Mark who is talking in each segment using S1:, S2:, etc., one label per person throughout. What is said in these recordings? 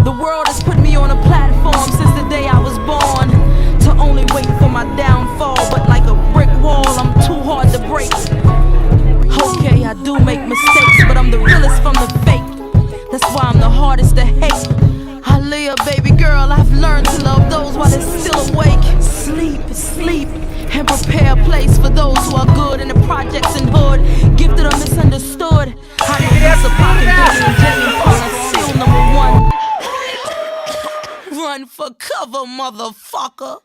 S1: The world has put me on a platform since the day I was born. To only wait for my downfall, but like a brick wall, I'm too hard to break. Okay, I do make mistakes, but I'm the realest from the fake. That's why I'm the hardest to hate. Aaliyah, baby girl, I've learned to love those while they're still awake. Sleep, sleep, and prepare a place for those who are good in the projects and hood. Gifted or misunderstood. I'm a piece of pocket, and Jenny Paula, seal #1. Run for cover, motherfucker.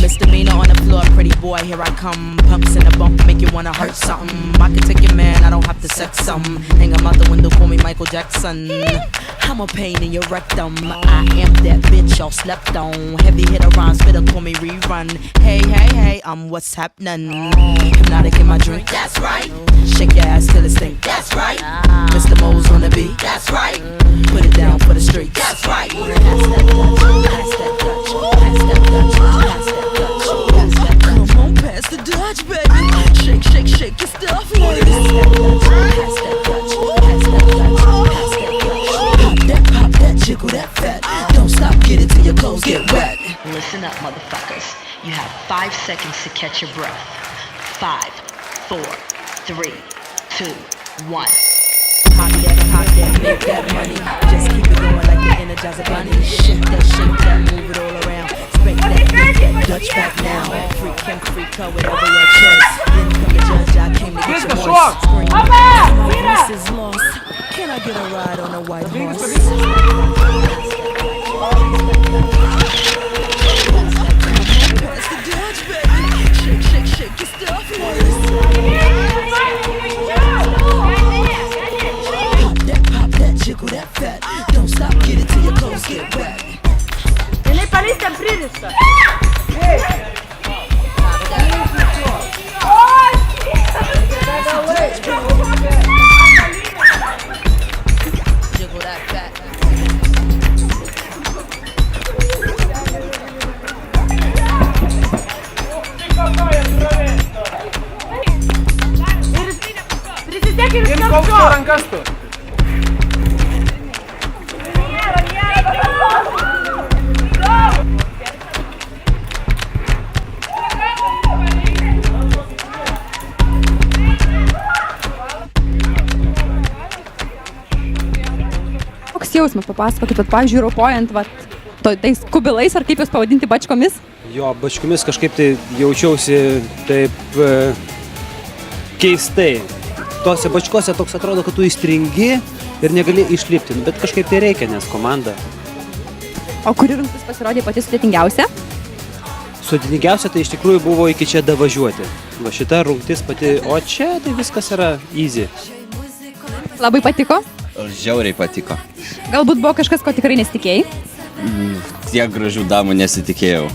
S1: Misdemeanor on the floor, pretty boy, here I come. Pumps in the bump, make you wanna hurt something. I can take your man, I don't have to sex some. Hang him out the window, call me Michael Jackson. I'm a pain in your rectum. I am that bitch y'all slept on. Heavy hitter rhyme, spitter, call me rerun. Hey, hey, hey, I'm what's happening. Hypnotic in my drink, that's right. Shake your ass till it stink, that's right. Mr. Mo's on the beat, that's right. Put it down for the street, that's right. Pass that Dutch, pass that Dutch, pass that Dutch, pass that Dutch. Come on, pass the Dutch, baby. Shake, shake, shake your stuff, ladies. Pass that Dutch, pass that Dutch, pass that Dutch, pass that Dutch. Pop that, jiggle that fat. Don't stop, get it till your clothes get wet.
S2: Listen up, motherfuckers. You have 5 seconds to catch your breath. 5, 4, 3, 2, 1.
S1: Pop that, make that money. Just keep it going like the Energizer Bunny. Shake that, move it all around. Spank that, make that Dutch back now. Freak and freak her, whatever your choice. Then come the judge, I came to get your voice. Scream, my voice is lost. Can I get a ride on a white horse? Pass the Dutch, baby. Shake, shake, shake your stuff, ladies. Pop that, jiggle that fat. Don't stop, get it till your clothes get wet. Jiggle that fat.
S3: Koks jausmas, papasakokit, pavyzdžiui, ropojant tais kubilais, ar kaip jūs pavadinti, bačkomis?
S4: Jo, bačkomis kažkaip tai jaučiausi taip keistai. Tose bačkose toks atrodo, kad tu įstringi ir negali išlipti, bet kažkaip tai reikia, nes komanda.
S3: O kuri rungtis pasirodė pati sudėtingiausia?
S4: Sudėtingiausia tai iš tikrųjų buvo iki čia davažiuoti. Va šita rungtis pati, o čia tai viskas yra easy.
S3: Labai patiko?
S5: Žiauriai patiko.
S3: Galbūt buvo kažkas, ko tikrai nesitikėjai?
S5: Tiek gražių damų nesitikėjau.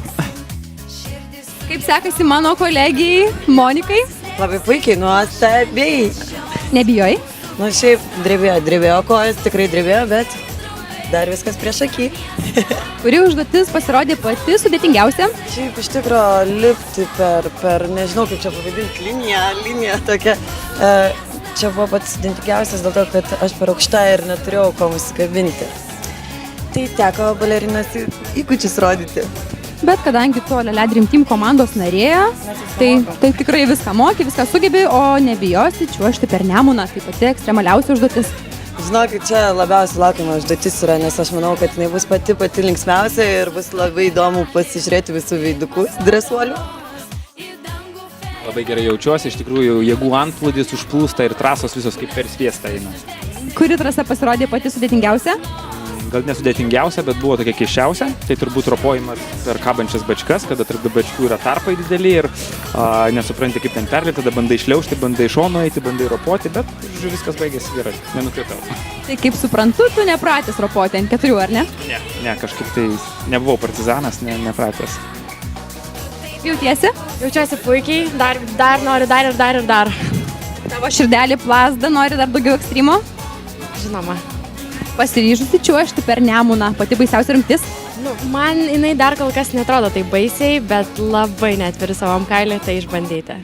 S3: Kaip sekasi mano kolegijai Monikai?
S6: Labai puikiai, nuostabiai.
S3: Nebijojai?
S6: Nu šiaip drebėjo kojas, tikrai drebėjo, bet dar viskas prieš akį.
S3: Kuri užduotis pasirodė pati sudėtingiausia?
S6: Šiaip iš tikro lipti per nežinau kaip čia pavadinti, linija tokia. Čia buvo pats sudėtingiausias dėl to, kad aš per aukštą ir neturėjau ko nusikabinti. Tai teko balerinos įgūdžius rodyti.
S3: Bet kadangi tu Lele Dream Team komandos narė, tai tikrai viską moki, viską sugebi, o nebijosi čiuožti per Nemuną, tai pati ekstremaliausia užduotis.
S6: Žinokit, čia labiausiai laukiama užduotis yra, nes aš manau, kad jinai bus pati linksmiausia ir bus labai įdomu pasižiūrėti visų veidukus dresuolių.
S7: Labai gerai jaučiuosi, iš tikrųjų jėgų antplūdis užplūsta ir trasos visos kaip per sviestą eina.
S3: Kuri trasa pasirodė pati sudėtingiausia?
S7: Gal nesudėtingiausia, bet buvo tokia keisčiausia. Tai turbūt ropojimas per kabančias bačkas, kada tarp bačkų yra tarpai dideli ir nesupranti kaip ten perlipti, tada bandai išliaužti, bandai šonu eiti, bandai ropoti, bet viskas baigėsi gerai, nenukritau.
S3: Tai kaip suprantu, tu nepratęs ropoti ant 4, ar ne?
S7: Ne, kažkaip tai nebuvau partizanas, nepratęs.
S3: Jautiesi?
S8: Jaučiuosi puikiai, dar noriu, dar.
S3: Tavo širdelį plazda, nori dar daugiau ekstremo?
S8: Žinoma.
S3: Pasiryžusi čiuožti per Nemuną, pati baisiausia rungtis.
S8: Nu, man jinai dar kol kas netrodo taip baisiai, bet labai netviri savam kailiui tai išbandyti.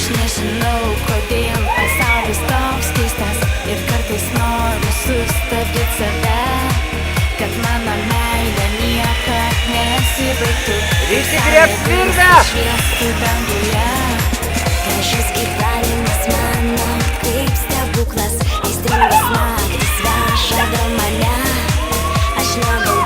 S9: Nežinau, kodėl pasaulis toks keistas ir kartais noriu sustabdyti save, kad mano meilė niekad nesibaigtų. Įsigriebk virvę! Šviestų danguje, gražus gyvenimas mano kaip stebuklas, aistringas naktis veža gal mane, aš negalvoju.